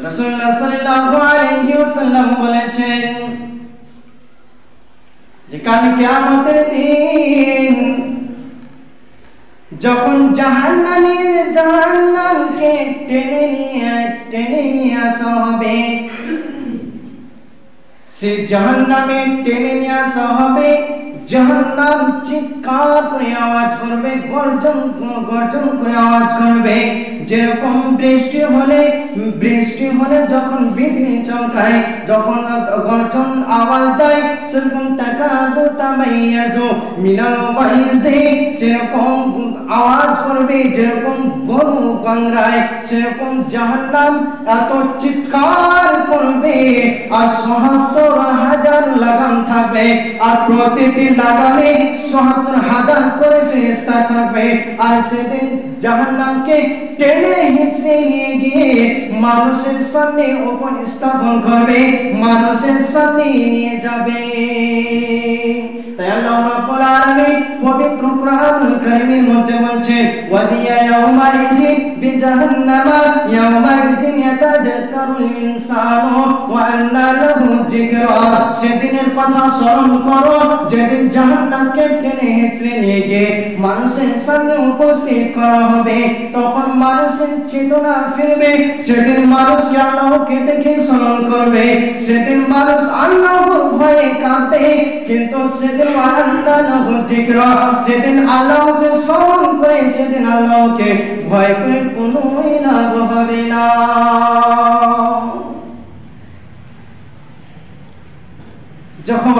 রাসূলুল্লাহ সাল্লাল্লাহু আলাইহি ওয়াসাল্লাম বলেছেন যে কাল কিয়ামতের দিন যখন জাহান্নামকে টেনে নিয়ে আসা হবে, সে জাহান্নামে টেনে নিয়ে আসা হবে, জাহান্নাম চিৎকার করে আওয়াজ করবে, গর্জন করে আওয়াজ করবে। যেরকম বৃষ্টি হলে যখন বিজলি চমকায়, যখন গর্জন আওয়াজ দেয়, সেরকম তাকাজু তামাইয়াজু মিনাল গাইজি, সেরকম আওয়াজ করবে যেরকম গরু কাংড়ায়, সেরকম জাহান্নাম এত চিৎকার করবে। আর ৭৭,০০০ লাগাম থাকবে, আর প্রতিটি লাগামে ৭৭,০০০ করে ফেরেশতা থাকবে। আর সেদিন জাহান্নামকে টেনে হিঁচড়ে নিয়ে গিয়ে মানুষের সামনে উপস্থাপন করবে, মানুষের সামনে নিয়ে যাবে। তাই আল্লাহ রাব্বুল আলামিন পবিত্র কোরআনুল কারীমের মধ্যে বলছেন, ওয়াজিয়া ইয়াউমাইযিন বিজাহান্নামা ইয়াউমাইযিন ইয়াতাযাক্কারুল ইনসানু ওয়া আন্না লাহু যিকরা। সেদিনের কথা স্মরণ করো যেদিন জাহান্নামকে টেনে হিঁচড়ে নিয়ে গিয়ে মানুষের সামনে উপস্থিত করা হবে, তখন মানুষের চেতনা ফিরবে। সেদিন মানুষকে আল্লাহকে দেখে স্মরণ করবে, সেদিন মানুষ আল্লাহর ভয়ে কাঁপবে। কিন্তু সেদিন সেদিন আল্লাহকে স্মরণ করে, সেদিন আল্লাহকে ভয় করে কোনো লাভ হবে না। যখন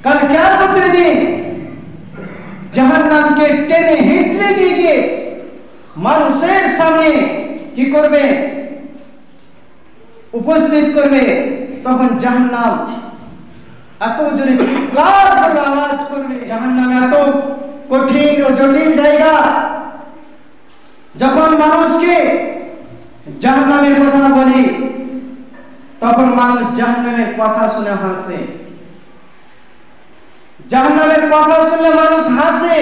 কাল কিয়ামতের দিন জাহান্নামকে টেনে হিঁচড়ে নিয়ে গিয়ে মানুষের সামনে কি করবে, উপস্থিত করবে, তখন জাহান্নাম এত জোরে চিৎকার করে আওয়াজ করবে। জাহান্নাম এত কঠিন ও জটিল জায়গা, যখন মানুষকে জাহান্নামের কথা বলি তখন মানুষ জাহান্নামের কথা শুনে হাসে, জাহান্নামের কথা শুনলে মানুষ হাসে।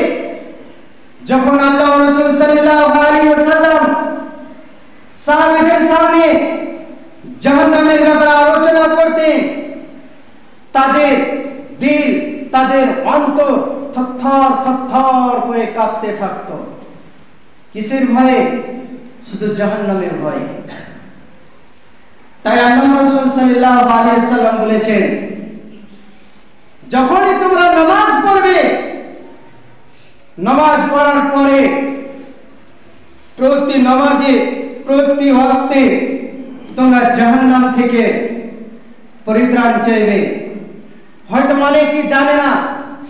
যখন আল্লাহ রাসূল সাল্লাল্লাহু আলাইহি ওয়াসাল্লাম সাহাবীদের সামনে জাহান্নামের ব্যাপারে আলোচনা করতেন, তাদের দিল, তাদের অন্তর থরথর করে কাঁপতে থাকতো। কিসের ভয়ে? শুধু জাহান্নামের ভয়ে। তাই আল্লাহ রাসূল সাল্লাল্লাহু আলাইহি ওয়াসাল্লাম বলেছেন, যখনই তোমরা নামাজ পড়বে, নামাজ পড়ার পরে প্রতি নামাজে প্রতি ওয়াক্তে তোমরা জাহান্নাম থেকে পরিত্রাণ চাইবে। হয়তো মানে কি জানে না,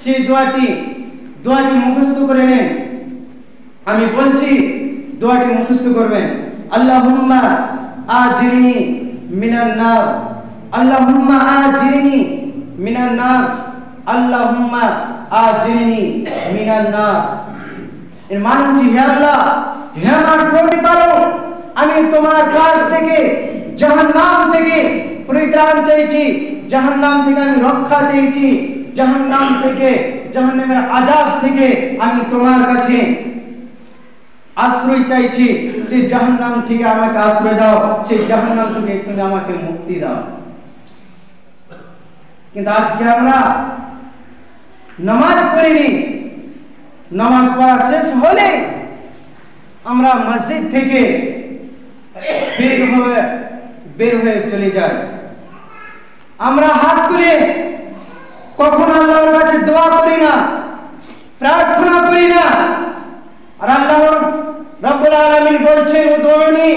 সেই দোয়াটি মুখস্থ করে নেন। আমি বলছি, দোয়াটি মুখস্থ করবেন। আল্লাহুম্মা আজিরনি মিনান নার, আল্লাহুম্মা আজিরনি মিনান নার, আল্লাহুম্মা আজিরনি মিনান নার। এর মানে হচ্ছে, হে আল্লাহ, হে আমার প্রতিপালক, আমি তোমার কাছ থেকে জাহান্নাম থেকে পরিত্রাণ চাইছি, জাহান্নাম থেকে আমি রক্ষা চাইছি, জাহান্নাম থেকে, জাহান্নামের আযাব থেকে আমি তোমার কাছে আশ্রয় চাইছি। সেই জাহান্নাম থেকে আমাকে আশ্রয় দাও, সেই জাহান্নাম থেকে তুমি আমাকে মুক্তি দাও। কিন্তু আজকে আমরা নামাজ পড়িনি, নামাজ পড়া শেষ হলে আমরা মসজিদ থেকে বের হয়ে চলে যাই। আমরা হাত তুলে কখন আল্লাহর কাছে দোয়া করি না, প্রার্থনা করি না। আর আল্লাহ রাব্বুল আলামিন বলছেন, উদউনি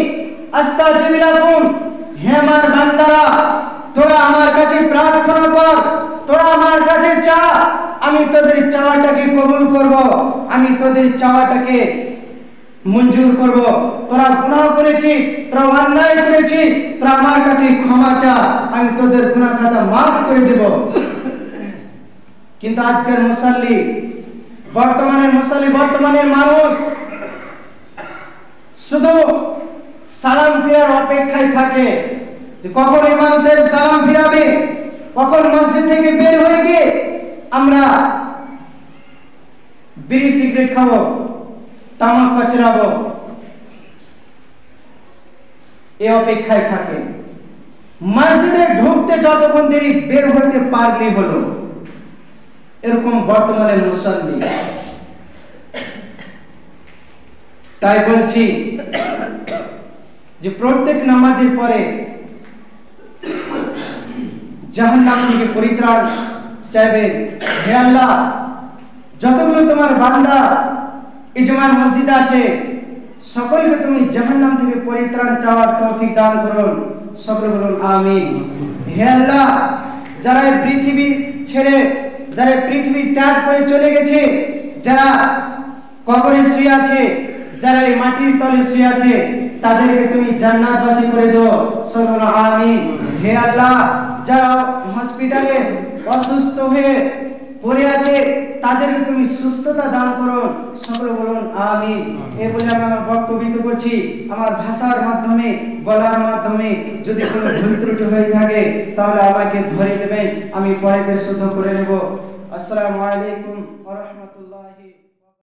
আস্তাজিব লাকুম, হে আমার বান্দারা, তোরা আমার কাছে প্রার্থনা কর, তোরা আমার কাছে চা, আমি তোদের চাওয়াটাকে কবুল করব, আমি তোদের চাওয়াটাকে মঞ্জুর করব। তোরা গুনাহ করেছিস, তোরা অন্যায় করেছিস, তোরা আমার কাছে ক্ষমা চা, আমি তোদের গুনাহ খাতা মাফ করে দেব। কিন্তু আজকের মুসাল্লি, বর্তমানের মানুষ শুধু সালাম ফিরার অপেক্ষায় থাকে, যে কখন ইমাম সাহেব সালাম ফিরাবে, কখন মসজিদ থেকে বের হয়ে গিয়ে আমরা বিড়ি সিগারেট খাবো, তামাক কচরাবো। এই অপেক্ষায় থাকে। মসজিদে ঢুকতে যতক্ষণ দেরি, বের হতে পারলে হলো, এরকম বর্তমানে মুসল্লি। তাই বলছি যে প্রত্যেক নামাজের পরে জাহান্নাম থেকে পরিত্রাণ চাইবেন। হে আল্লাহ, যতগুলো তোমার বান্দা এই জমার মসজিদ আছে, সকলকে তুমি জাহান্নাম থেকে পরিত্রাণ চাওয়ার তৌফিক দান করুন। সকলে বলুন আমিন। হে আল্লাহ, যারা এই পৃথিবী ছেড়ে, যারা পৃথিবী ত্যাগ করে চলে গেছে, যারা কবরে শুয়ে আছে, যারা এই মাটির তলে শুয়ে আছে, তাদেরকে তুমি জান্নাতবাসী করে দাও। সকলে বলুন আমিন। হে আল্লাহ, যারা হসপিটালে অসুস্থ হয়ে পড়ে আছে, তাদেরকে তুমি সুস্থতা দান করো। সকলে বলুন আমিন। এই বলে আমি আমার বক্তব্য করছি। আমার ভাষার মাধ্যমে, বলার মাধ্যমে যদি কোনো ভুল ত্রুটি হয়ে থাকে, তাহলে আমাকে ধরে দেবেন, আমি পরে শুদ্ধ করে নেব। আসসালামু আলাইকুম।